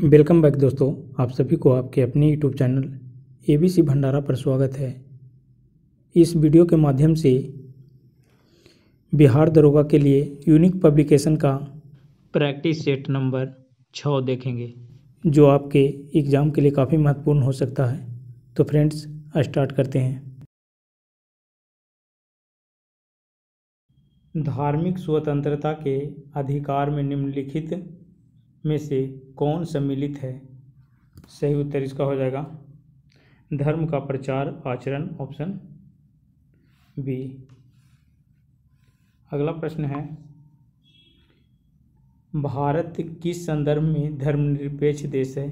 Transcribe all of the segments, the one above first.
Welcome back दोस्तों, आप सभी को आपके अपने यूट्यूब चैनल एबीसी भंडारा पर स्वागत है। इस वीडियो के माध्यम से बिहार दरोगा के लिए यूनिक पब्लिकेशन का प्रैक्टिस सेट नंबर 6 देखेंगे, जो आपके एग्ज़ाम के लिए काफ़ी महत्वपूर्ण हो सकता है। तो फ्रेंड्स, स्टार्ट करते हैं। धार्मिक स्वतंत्रता के अधिकार में निम्नलिखित में से कौन सम्मिलित है? सही उत्तर इसका हो जाएगा धर्म का प्रचार आचरण, ऑप्शन बी। अगला प्रश्न है, भारत किस संदर्भ में धर्मनिरपेक्ष देश है?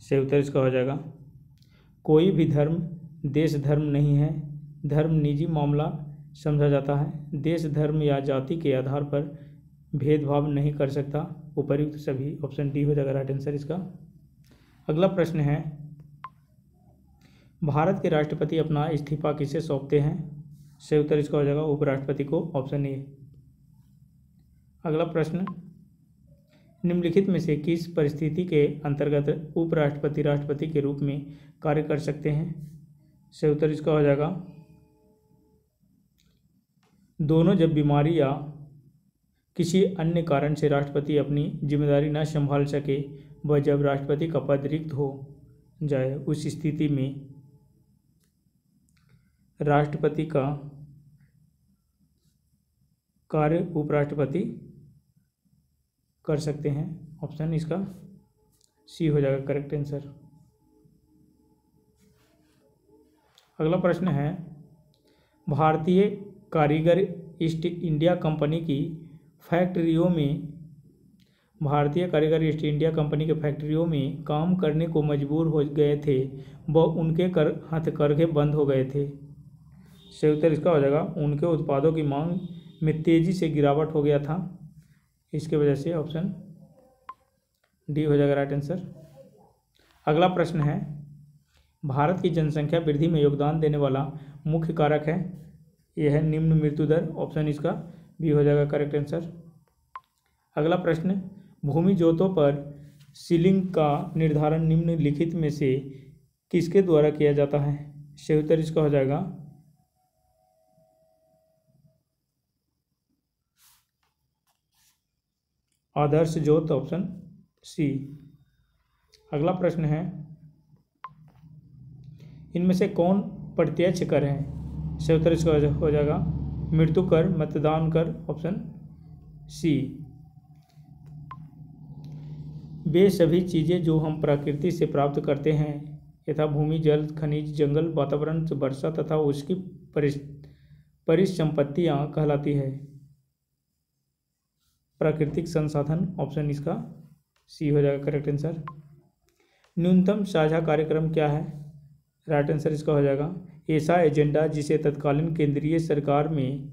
सही उत्तर इसका हो जाएगा कोई भी धर्म देश धर्म नहीं है। धर्म निजी मामला समझा जाता है। देश धर्म या जाति के आधार पर भेदभाव नहीं कर सकता। उपर्युक्त सभी, ऑप्शन डी हो जाएगा राइट आंसर इसका। अगला प्रश्न है, भारत के राष्ट्रपति अपना इस्तीफा किसे सौंपते हैं? सही उत्तर इसका हो जाएगा उपराष्ट्रपति को, ऑप्शन ए। अगला प्रश्न, निम्नलिखित में से किस परिस्थिति के अंतर्गत उपराष्ट्रपति राष्ट्रपति के रूप में कार्य कर सकते हैं? सही उत्तर इसका हो जाएगा दोनों, जब बीमारी या किसी अन्य कारण से राष्ट्रपति अपनी जिम्मेदारी न संभाल सके व जब राष्ट्रपति का पद रिक्त हो जाए, उस स्थिति में राष्ट्रपति का कार्य उपराष्ट्रपति कर सकते हैं। ऑप्शन इसका सी हो जाएगा करेक्ट आंसर। अगला प्रश्न है, भारतीय कारीगर ईस्ट इंडिया कंपनी की फैक्ट्रियों में काम करने को मजबूर हो गए थे व उनके हथकरघे बंद हो गए थे। सही उत्तर इसका हो जाएगा उनके उत्पादों की मांग में तेजी से गिरावट हो गया था, इसके वजह से, ऑप्शन डी हो जाएगा राइट आंसर। अगला प्रश्न है, भारत की जनसंख्या वृद्धि में योगदान देने वाला मुख्य कारक है? यह है निम्न मृत्यु दर, ऑप्शन इसका बी हो जाएगा करेक्ट आंसर। अगला प्रश्न, भूमि जोतों पर सीलिंग का निर्धारण निम्नलिखित में से किसके द्वारा किया जाता है? सही उत्तर इसका हो जाएगा आदर्श जोत, ऑप्शन सी। अगला प्रश्न है, इनमें से कौन प्रत्यक्ष कर है? सही उत्तर इसका हो जाएगा मृत्यु कर, मतदान कर, ऑप्शन सी। वे सभी चीज़ें जो हम प्रकृति से प्राप्त करते हैं, यथा भूमि, जल, खनिज, जंगल, वातावरण, वर्षा तथा उसकी परिसंपत्तियां कहलाती है प्राकृतिक संसाधन, ऑप्शन इसका सी हो जाएगा करेक्ट आंसर। न्यूनतम साझा कार्यक्रम क्या है? राइट आंसर इसका हो जाएगा ऐसा एजेंडा जिसे तत्कालीन केंद्रीय सरकार में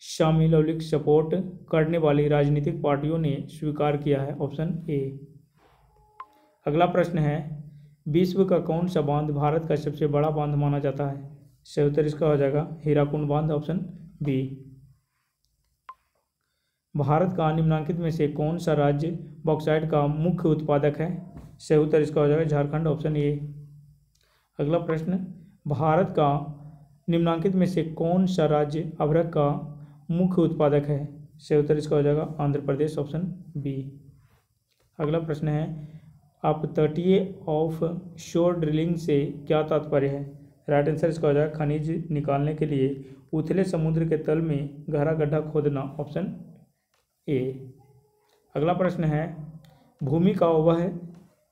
शामिल सपोर्ट करने वाली राजनीतिक पार्टियों ने स्वीकार किया है, ऑप्शन ए। अगला प्रश्न है, विश्व का कौन सा बांध भारत का सबसे बड़ा बांध माना जाता है? सही उत्तर इसका हो जाएगा हीराकुंड बांध, ऑप्शन बी। भारत का निम्नलिखित में से कौन सा राज्य बॉक्साइट का मुख्य उत्पादक है? सही उत्तर इसका हो जाएगा झारखंड, ऑप्शन ए। अगला प्रश्न, भारत का निम्नलिखित में से कौन सा राज्य अभ्रक का मुख्य उत्पादक है? सही उत्तर इसका हो जाएगा आंध्र प्रदेश, ऑप्शन बी। अगला प्रश्न है, अपतटीय ऑफ शोर ड्रिलिंग से क्या तात्पर्य है? राइट आंसर इसका हो जाएगा खनिज निकालने के लिए उथले समुद्र के तल में गहरा गड्ढा खोदना, ऑप्शन ए। अगला प्रश्न है, भूमि का वह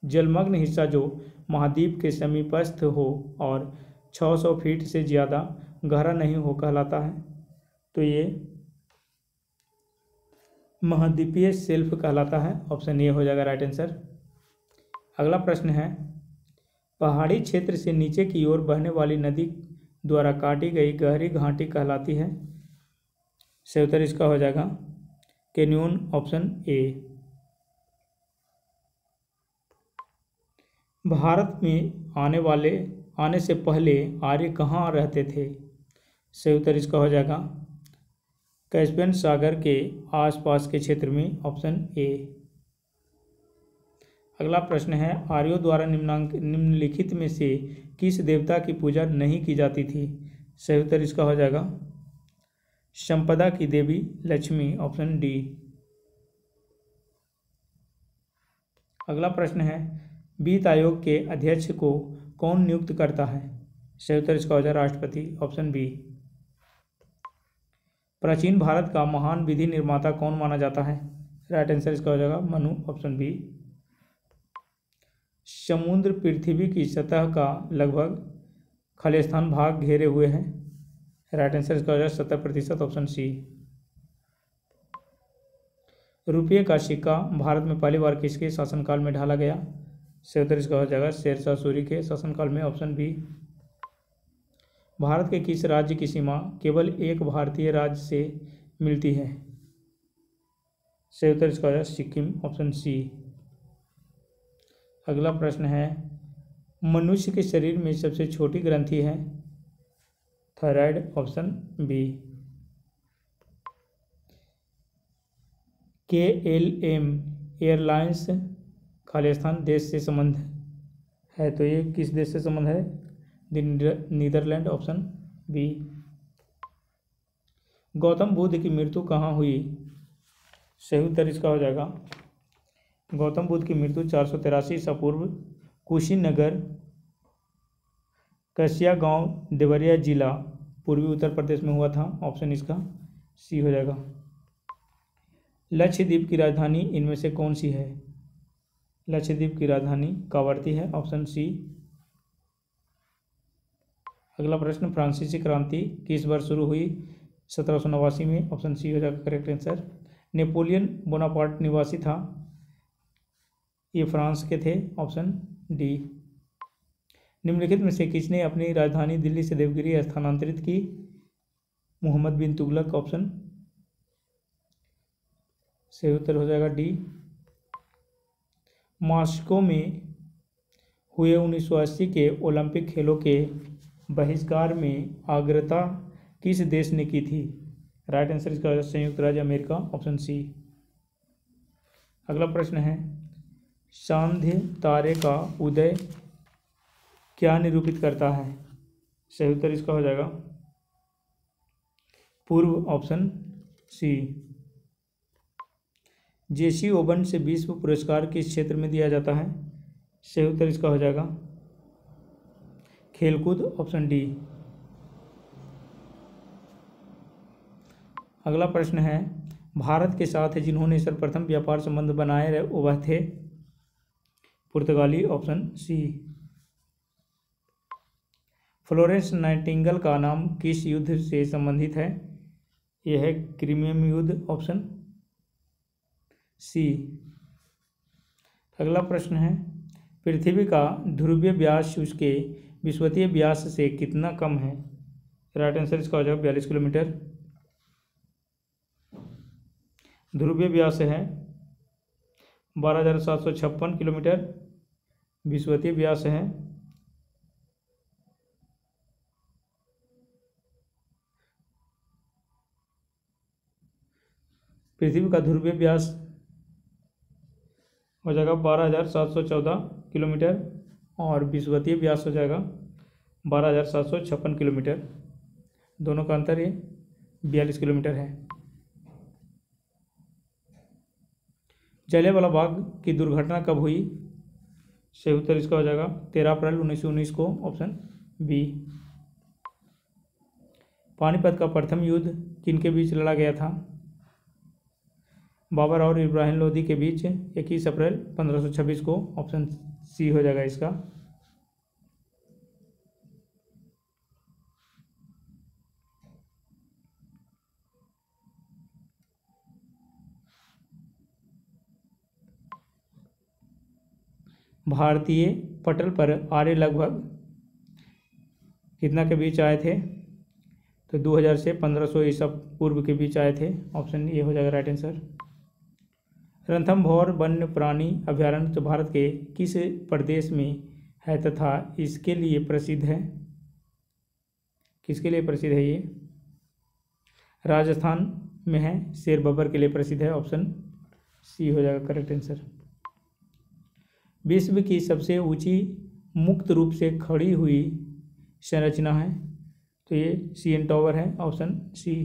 जलमग्न हिस्सा जो महाद्वीप के समीपस्थ हो और 600 फीट से ज़्यादा गहरा नहीं हो कहलाता है? तो ये महाद्वीपीय शेल्फ कहलाता है, ऑप्शन ए हो जाएगा राइट आंसर। अगला प्रश्न है, पहाड़ी क्षेत्र से नीचे की ओर बहने वाली नदी द्वारा काटी गई गहरी घाटी कहलाती है? सही उत्तर इसका हो जाएगा कैन्योन, ऑप्शन ए। भारत में आने से पहले आर्य कहाँ रहते थे? सही उत्तर इसका हो जाएगा कैस्पियन सागर के आसपास के क्षेत्र में, ऑप्शन ए। अगला प्रश्न है, आर्यों द्वारा निम्नलिखित में से किस देवता की पूजा नहीं की जाती थी? सही उत्तर इसका हो जाएगा संपदा की देवी लक्ष्मी, ऑप्शन डी। अगला प्रश्न है, वित्त आयोग के अध्यक्ष को कौन नियुक्त करता है? सही उत्तर इसका हो जाएगा राष्ट्रपति, ऑप्शन बी। प्राचीन भारत का महान विधि निर्माता कौन माना जाता है? राइट आंसर इसका हो जाएगा मनु, ऑप्शन बी। समुद्र पृथ्वी की सतह का लगभग खालिस्तान भाग घेरे हुए हैं। राइट आंसर इसका हो जाएगा 70%, ऑप्शन सी। रुपये का सिक्का भारत में पहली बार किसके शासनकाल में ढाला गया? सही उत्तर इसका हो जाएगा शेरशाह सूरी के शासनकाल में, ऑप्शन बी। भारत के किस राज्य की सीमा केवल एक भारतीय राज्य से मिलती है? सही उत्तर इसका हो जाएगा सिक्किम, ऑप्शन सी। अगला प्रश्न है, मनुष्य के शरीर में सबसे छोटी ग्रंथि है? Thyroid, option B. KLM airlines Khalistan देश से संबंध है, तो ये किस देश से संबंध है? Netherlands, option B. Gautam Buddha की मृत्यु कहाँ हुई? सही उत्तर इसका हो जाएगा गौतम बुद्ध की मृत्यु 483 ईसा पूर्व कुशीनगर, कसिया गांव, देवरिया जिला, पूर्वी उत्तर प्रदेश में हुआ था, ऑप्शन इसका सी हो जाएगा। लक्षद्वीप की राजधानी इनमें से कौन सी है? लक्षद्वीप की राजधानी कावरती है, ऑप्शन सी। अगला प्रश्न, फ्रांसीसी क्रांति किस वर्ष शुरू हुई? 1789 में, ऑप्शन सी हो जाएगा करेक्ट आंसर। नेपोलियन बोनापार्ट निवासी था, ये फ्रांस के थे, ऑप्शन डी। निम्नलिखित में से किसने अपनी राजधानी दिल्ली से देवगिरी स्थानांतरित की? मोहम्मद बिन तुगलक, ऑप्शन सही उत्तर हो जाएगा डी। मॉस्को में हुए 1980 के ओलंपिक खेलों के बहिष्कार में अग्रता किस देश ने की थी? राइट आंसर इसका हो जाएगा संयुक्त राज्य अमेरिका, ऑप्शन सी। अगला प्रश्न है, सांध्य तारे का उदय क्या निरूपित करता है? सही उत्तर इसका हो जाएगा पूर्व, ऑप्शन सी। जेसी ओबन से विश्व पुरस्कार किस क्षेत्र में दिया जाता है? सही उत्तर इसका हो जाएगा खेलकूद, ऑप्शन डी। अगला प्रश्न है, भारत के साथ जिन्होंने सर्वप्रथम व्यापार संबंध बनाए वह थे? पुर्तगाली, ऑप्शन सी। फ्लोरेंस नाइटिंगेल का नाम किस युद्ध से संबंधित है? यह है क्रीमियम युद्ध, ऑप्शन सी। अगला प्रश्न है, पृथ्वी का ध्रुवीय व्यास उसके विषुवतीय व्यास से कितना कम है? राइट आंसर इसका हो जाएगा 42 किलोमीटर। ध्रुवीय व्यास है 12,756 किलोमीटर, विषुवतीय व्यास है 12,714 किलोमीटर और विषुवतीय व्यास हो जाएगा 12,756 किलोमीटर। दोनों का अंतर ये 42 किलोमीटर है। जलियांवाला बाग की दुर्घटना कब हुई? सही उत्तर इसका हो जाएगा 13 अप्रैल 1919 को, ऑप्शन बी। पानीपत का प्रथम युद्ध किनके बीच लड़ा गया था? बाबर और इब्राहिम लोदी के बीच 21 अप्रैल 1526 को, ऑप्शन सी हो जाएगा इसका। भारतीय पटल पर आर्य लगभग कितना के बीच आए थे? तो 2000 से 1500 ईसा पूर्व के बीच आए थे, ऑप्शन ए हो जाएगा राइट आंसर। रणथंभौर वन्य प्राणी अभ्यारण्य भारत के किस प्रदेश में है तथा इसके लिए प्रसिद्ध है? किसके लिए प्रसिद्ध है ये? राजस्थान, में है, शेर बब्बर के लिए प्रसिद्ध है, ऑप्शन सी हो जाएगा करेक्ट आंसर। विश्व की सबसे ऊंची मुक्त रूप से खड़ी हुई संरचना है, तो ये सीएन टावर है, ऑप्शन सी।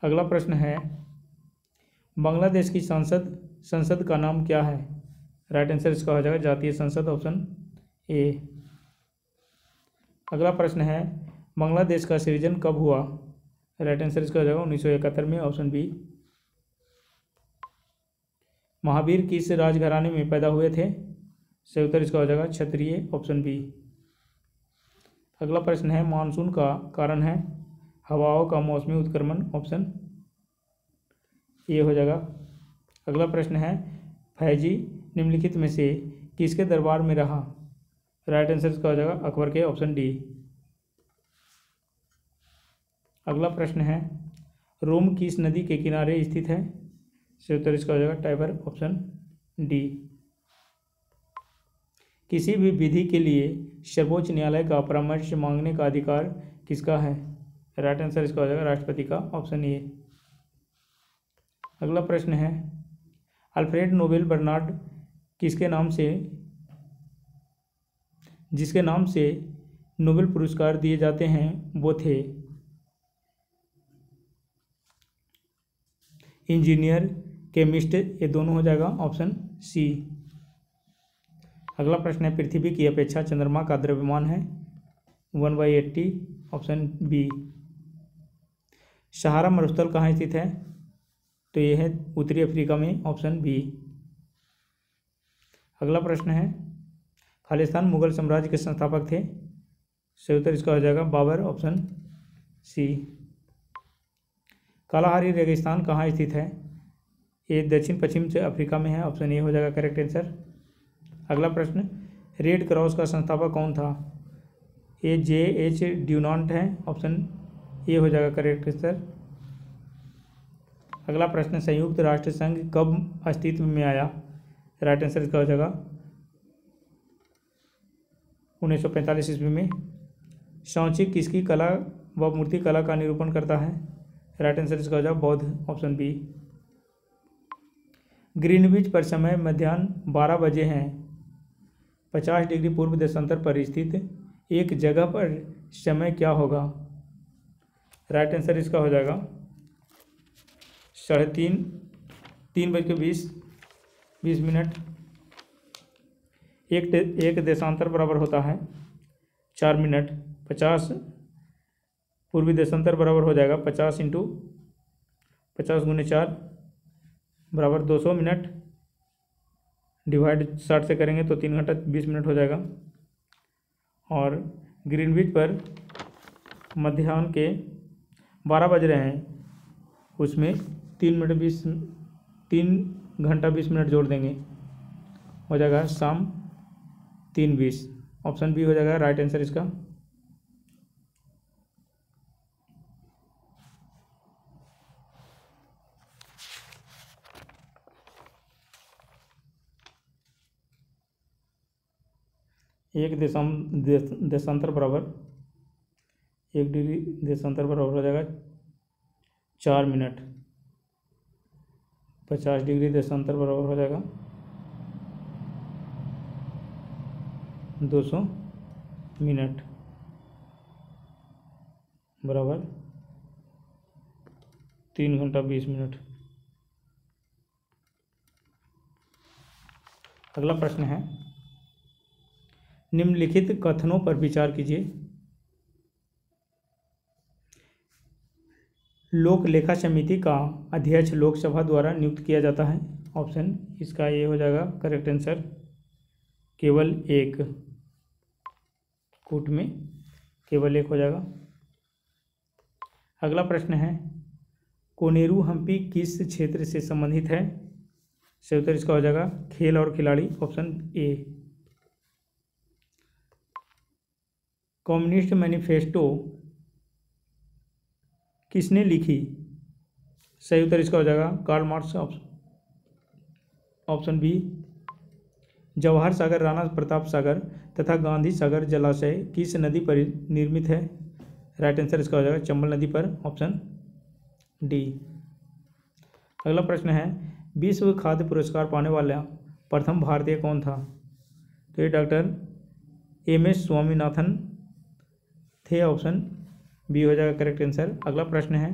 अगला प्रश्न है बांग्लादेश की संसद का नाम क्या है? राइट आंसर इसका हो जाएगा जातीय संसद, ऑप्शन ए। अगला प्रश्न है बांग्लादेश का सृजन कब हुआ? राइट आंसर इसका हो जाएगा 1971 में, ऑप्शन बी। महावीर किस राजघराने में पैदा हुए थे? सही उत्तर इसका हो जाएगा क्षत्रिय, ऑप्शन बी। अगला प्रश्न है मानसून का कारण है हवाओं का मौसमी उत्क्रमण, ऑप्शन ए हो जाएगा। अगला प्रश्न है फैजी निम्नलिखित में से किसके दरबार में रहा? राइट आंसर इसका हो जाएगा अकबर के, ऑप्शन डी। अगला प्रश्न है रोम किस नदी के किनारे स्थित है? सही उत्तर इसका हो जाएगा टाइबर, ऑप्शन डी। किसी भी विधि के लिए सर्वोच्च न्यायालय का परामर्श मांगने का अधिकार किसका है? राइट आंसर इसका हो जाएगा राष्ट्रपति का, ऑप्शन ए। अगला प्रश्न है अल्फ्रेड नोबेल बर्नार्ड जिसके नाम से नोबेल पुरस्कार दिए जाते हैं वो थे? इंजीनियर, केमिस्ट, ये दोनों हो जाएगा, ऑप्शन सी। अगला प्रश्न है पृथ्वी की अपेक्षा चंद्रमा का द्रव्यमान है 1/80, ऑप्शन बी। सहारा मरुस्थल कहाँ स्थित है? तो ये है उत्तरी अफ्रीका में, ऑप्शन बी। अगला प्रश्न है खालिस्तान मुगल साम्राज्य के संस्थापक थे? सही उत्तर इसका हो जाएगा बाबर, ऑप्शन सी। कालाहारी रेगिस्तान कहाँ स्थित है? ये दक्षिण पश्चिम से अफ्रीका में है, ऑप्शन ए हो जाएगा करेक्ट आंसर। अगला प्रश्न रेड क्रॉस का संस्थापक कौन था? ये J.H. ड्यूनांट है, ऑप्शन ए हो जाएगा करेक्ट आंसर। अगला प्रश्न संयुक्त राष्ट्र संघ कब अस्तित्व में आया? राइट आंसर इसका हो जाएगा 1945 ईस्वी में। शौचिक किसकी कला व मूर्ति कला का निरूपण करता है? राइट आंसर इसका हो जाएगा बौद्ध, ऑप्शन बी। ग्रीनविच पर समय मध्याह्न 12 बजे हैं 50 डिग्री पूर्व देशांतर पर स्थित एक जगह पर समय क्या होगा? राइट आंसर इसका हो जाएगा 3:20 एक देशांतर बराबर होता है 4 मिनट। 50 पूर्वी देशांतर बराबर हो जाएगा 50 × 50 × 4 बराबर 200 मिनट, डिवाइड 60 से करेंगे तो 3 घंटा 20 मिनट हो जाएगा। और ग्रीनविच पर मध्याह्न के 12 बज रहे हैं, उसमें 3 घंटा 20 मिनट जोड़ देंगे, हो जाएगा शाम 3:20, ऑप्शन बी हो जाएगा राइट आंसर इसका। एक देशांतर बराबर 1 डिग्री देशांतर बराबर हो जाएगा 4 मिनट। 50 डिग्री देशांतर बराबर हो जाएगा 200 मिनट बराबर 3 घंटा 20 मिनट। अगला प्रश्न है निम्नलिखित कथनों पर विचार कीजिए। लोक लेखा समिति का अध्यक्ष लोकसभा द्वारा नियुक्त किया जाता है, ऑप्शन इसका ये हो जाएगा करेक्ट आंसर केवल एक, कूट में केवल एक हो जाएगा। अगला प्रश्न है कोनेरू हम्पी किस क्षेत्र से संबंधित है? सही उत्तर इसका हो जाएगा खेल और खिलाड़ी, ऑप्शन ए। कम्युनिस्ट मैनिफेस्टो किसने लिखी? सही उत्तर इसका हो जाएगा Karl Marx, option B. Jawahar Sagar, Rana Pratap Sagar तथा गांधी सागर जलाशय किस नदी पर निर्मित है? राइट आंसर इसका हो जाएगा चंबल नदी पर, ऑप्शन डी। अगला प्रश्न है विश्व खाद्य पुरस्कार पाने वाला प्रथम भारतीय कौन था? तो ये डॉक्टर MS स्वामीनाथन थे। ऑप्शन बी हो जाएगा करेक्ट आंसर। अगला प्रश्न है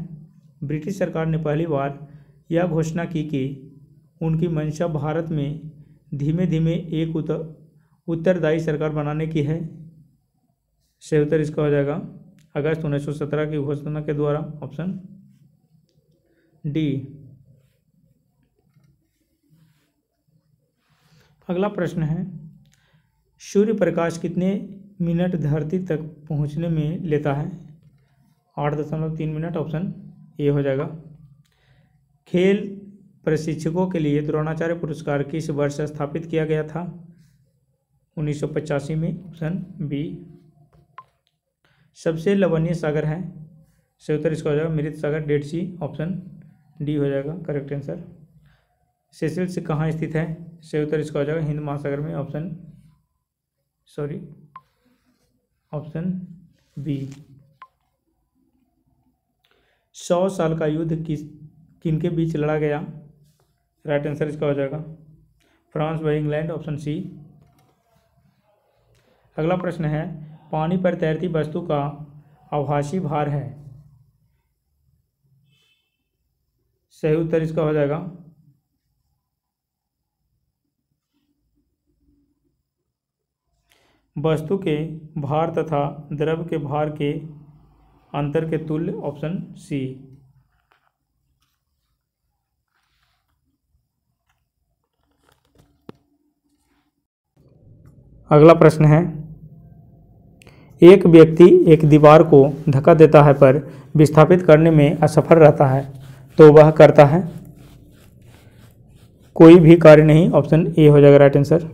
ब्रिटिश सरकार ने पहली बार यह घोषणा की कि उनकी मंशा भारत में धीमे धीमे एक उत्तरदायी सरकार बनाने की है। सही उत्तर इसका हो जाएगा अगस्त 1917 की घोषणा के द्वारा। Option D. अगला प्रश्न है सूर्य प्रकाश कितने मिनट धरती तक पहुंचने में लेता है? 8.3 मिनट। ऑप्शन ए हो जाएगा। खेल प्रशिक्षकों के लिए द्रोणाचार्य पुरस्कार किस वर्ष स्थापित किया गया था? 1985 में। Option B. सबसे लवणीय सागर है? सही उत्तर इसका हो जाएगा मृत सागर, डेड सी। ऑप्शन डी हो जाएगा करेक्ट आंसर। सेशेल्स कहाँ स्थित है? सही उत्तर इसका हो जाएगा हिंद महासागर में। Option B. 100 साल का युद्ध किनके बीच लड़ा गया? राइट आंसर इसका हो जाएगा फ्रांस व इंग्लैंड। Option C. अगला प्रश्न है पानी पर तैरती वस्तु का आभासी भार है? सही उत्तर इसका हो जाएगा वस्तु के भार तथा द्रव के भार के अंतर के तुल्य। Option C. अगला प्रश्न है एक व्यक्ति एक दीवार को धक्का देता है पर विस्थापित करने में असफल रहता है तो वह करता है कोई भी कार्य नहीं। ऑप्शन ए हो जाएगा राइट आंसर।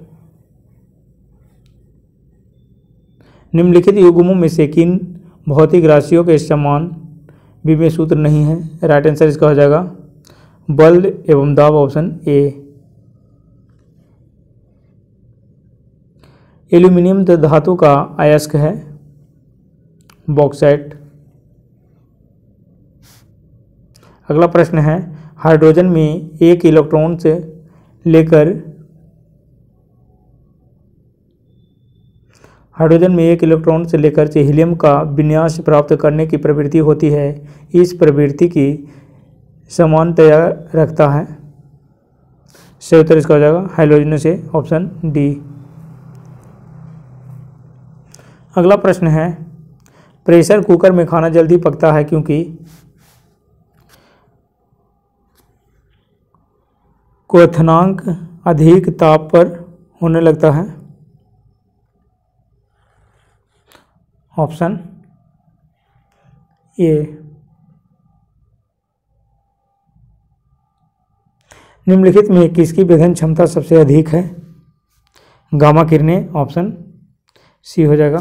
निम्नलिखित युग्मों में से किन भौतिक राशियों के समान विमेय सूत्र नहीं है? राइट आंसर इसका हो जाएगा बल एवं दाब। Option A. एल्यूमिनियम धातु का अयस्क है? बॉक्साइट। अगला प्रश्न है हाइड्रोजन में एक इलेक्ट्रॉन से लेकर हीलियम का विन्यास प्राप्त करने की प्रवृत्ति होती है। इस प्रवृत्ति की समानता रखता है। सही उत्तर इसका हो जाएगा हाइड्रोजन से। Option D. अगला प्रश्न है प्रेशर कुकर में खाना जल्दी पकता है क्योंकि क्वथनांक अधिक ताप पर होने लगता है। Option A. निम्नलिखित में किसकी विघटन क्षमता सबसे अधिक है? गामा किरणें। ऑप्शन सी हो जाएगा।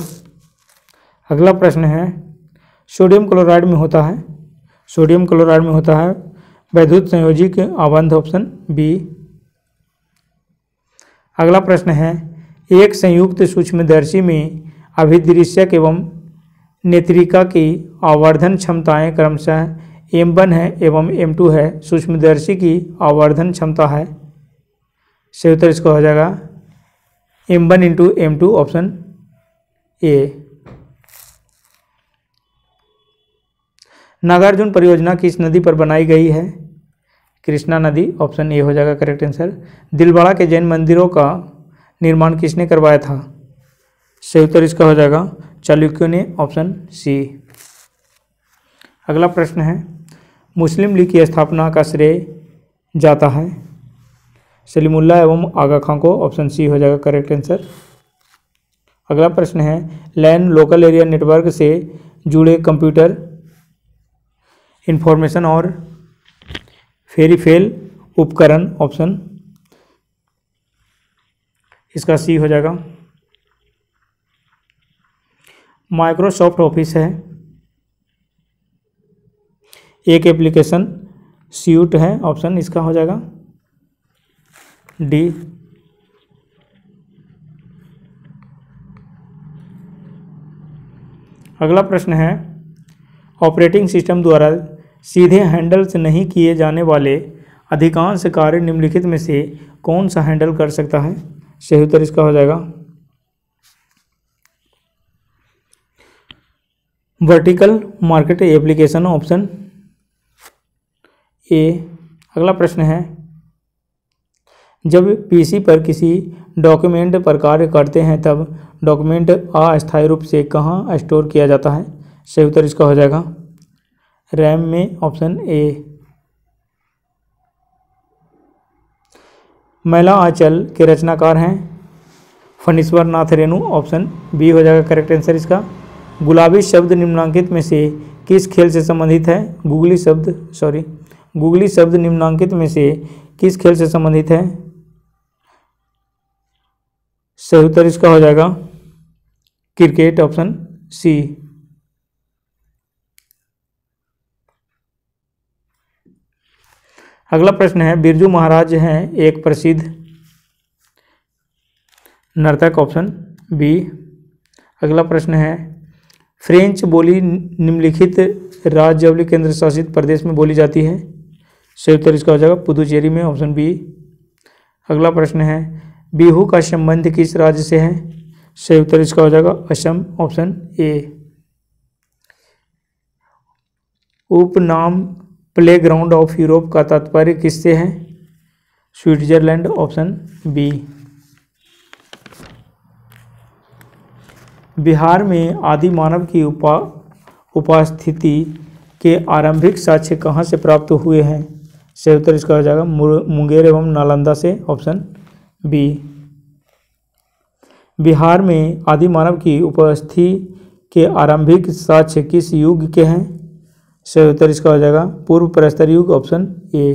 अगला प्रश्न है सोडियम क्लोराइड में होता है वैद्युत संयोजिक आबंध। Option B. अगला प्रश्न है एक संयुक्त सूक्ष्मदर्शी में अभिदृश्यक एवं नेत्रिका की आवर्धन क्षमताएं क्रमशः M1 है एवं M2 है। सूक्ष्मदर्शी की आवर्धन क्षमता है। सही उत्तर इसका हो जाएगा M1 × M2। Option A. Nagarjuna परियोजना किस नदी पर बनाई गई है? कृष्णा नदी। ऑप्शन ए हो जाएगा करेक्ट आंसर। दिलवाड़ा के जैन मंदिरों का निर्माण किसने करवाया था? सही उत्तर इसका हो जाएगा चालुक्यों ने। Option C. अगला प्रश्न है मुस्लिम लीग की स्थापना का श्रेय जाता है सलीमुल्लाह एवं आगा खां को। ऑप्शन सी हो जाएगा करेक्ट आंसर। अगला प्रश्न है लैन लोकल एरिया नेटवर्क से जुड़े कंप्यूटर इंफॉर्मेशन और फेरिफेल उपकरण। ऑप्शन इसका सी हो जाएगा माइक्रोसॉफ्ट ऑफिस है। एक एप्लीकेशन सूट है। ऑप्शन इसका हो जाएगा डी। अगला प्रश्न है ऑपरेटिंग सिस्टम द्वारा सीधे हैंडल से नहीं किए जाने वाले अधिकांश कार्य निम्नलिखित में से कौन सा हैंडल कर सकता है? सही उत्तर इसका हो जाएगा vertical market application, option A. अगला प्रश्न है, जब पीसी पर किसी डॉक्यूमेंट पर कार्य करते हैं तब डॉक्यूमेंट अस्थायी रूप से कहाँ स्टोर किया जाता है? सही उत्तर इसका हो जाएगा रैम में, ऑप्शन ए। मैला आंचल के रचनाकार हैं फणीश्वर नाथ रेणु, ऑप्शन बी हो जाएगा करेक्ट आंसर इसका। गुलाबी शब्द निम्नांकित में से किस खेल से संबंधित है? गूगली शब्द निम्नांकित में से किस खेल से संबंधित है? सही उत्तर इसका हो जाएगा क्रिकेट, ऑप्शन सी। अगला प्रश्न है, बिरजू महाराज हैं एक प्रसिद्ध नर्तक, ऑप्शन बी। अगला प्रश्न है, फ्रेंच बोली निम्नलिखित राज्य और केंद्र शासित प्रदेश में बोली जाती है? सही उत्तर इसका हो जाएगा पुदुचेरी में, ऑप्शन बी। अगला प्रश्न है, बिहू का संबंध किस राज्य से है? सही उत्तर इसका हो जाएगा असम, ऑप्शन ए। उपनाम प्लेग्राउंड ऑफ यूरोप का तात्पर्य किससे है? Switzerland, option B. बिहार में आदि मानव की उपस्थिति के आरंभिक साक्ष्य कहाँ से प्राप्त हुए हैं? सही उत्तर इसका हो जाएगा मुंगेर एवं नालंदा से, ऑप्शन बी। बिहार में आदि मानव की उपस्थिति के आरंभिक साक्ष्य किस युग के हैं? सही उत्तर इसका हो जाएगा पूर्व प्रस्तर युग, ऑप्शन ए।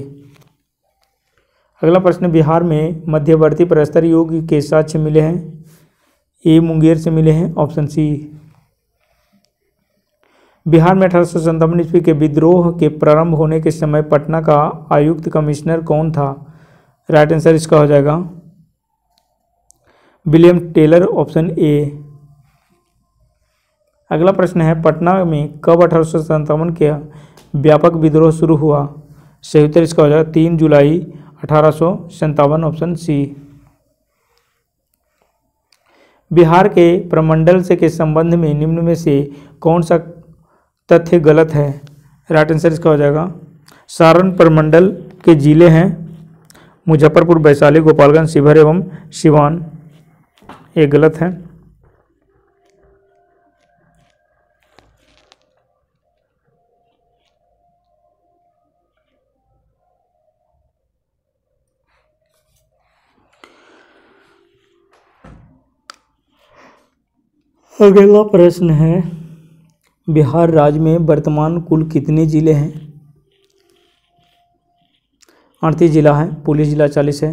अगला प्रश्न, बिहार में मध्यवर्ती प्रस्तर युग के साक्ष्य मिले हैं? ए मुंगेर से मिले हैं, ऑप्शन सी। बिहार में 1857 ईस्वी के विद्रोह के प्रारंभ होने के समय पटना का आयुक्त कमिश्नर कौन था? राइट आंसर इसका हो जाएगा विलियम टेलर, ऑप्शन ए। अगला प्रश्न है, पटना में कब 1857 के व्यापक विद्रोह शुरू हुआ? सही उत्तर इसका हो जाएगा 3 जुलाई 1857, ऑप्शन सी। बिहार के प्रमंडल से के संबंध में निम्न में से कौन सा तथ्य गलत है? राइट आंसर इसका हो जाएगा सारण प्रमंडल के जिले हैं मुजफ्फरपुर, वैशाली, गोपालगंज, शिवहर एवं सिवान। ये गलत है। अगला प्रश्न है, बिहार राज्य में वर्तमान कुल कितने जिले हैं? 38 जिला है, पुलिस जिला 40 है।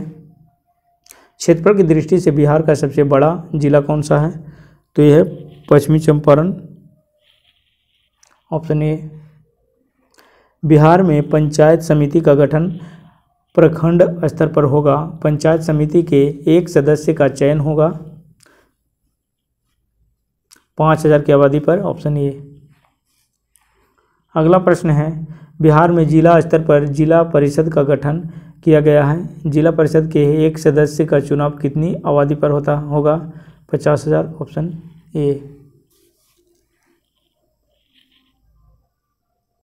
क्षेत्रफल की दृष्टि से बिहार का सबसे बड़ा जिला कौन सा है? तो यह है पश्चिमी चंपारण, ऑप्शन ए। बिहार में पंचायत समिति का गठन प्रखंड स्तर पर होगा। पंचायत समिति के एक सदस्य का चयन होगा 5000 की आबादी पर, ऑप्शन ए। अगला प्रश्न है, बिहार में जिला स्तर पर जिला परिषद का गठन किया गया है। जिला परिषद के एक सदस्य का चुनाव कितनी आबादी पर होगा? 50,000, ऑप्शन ए।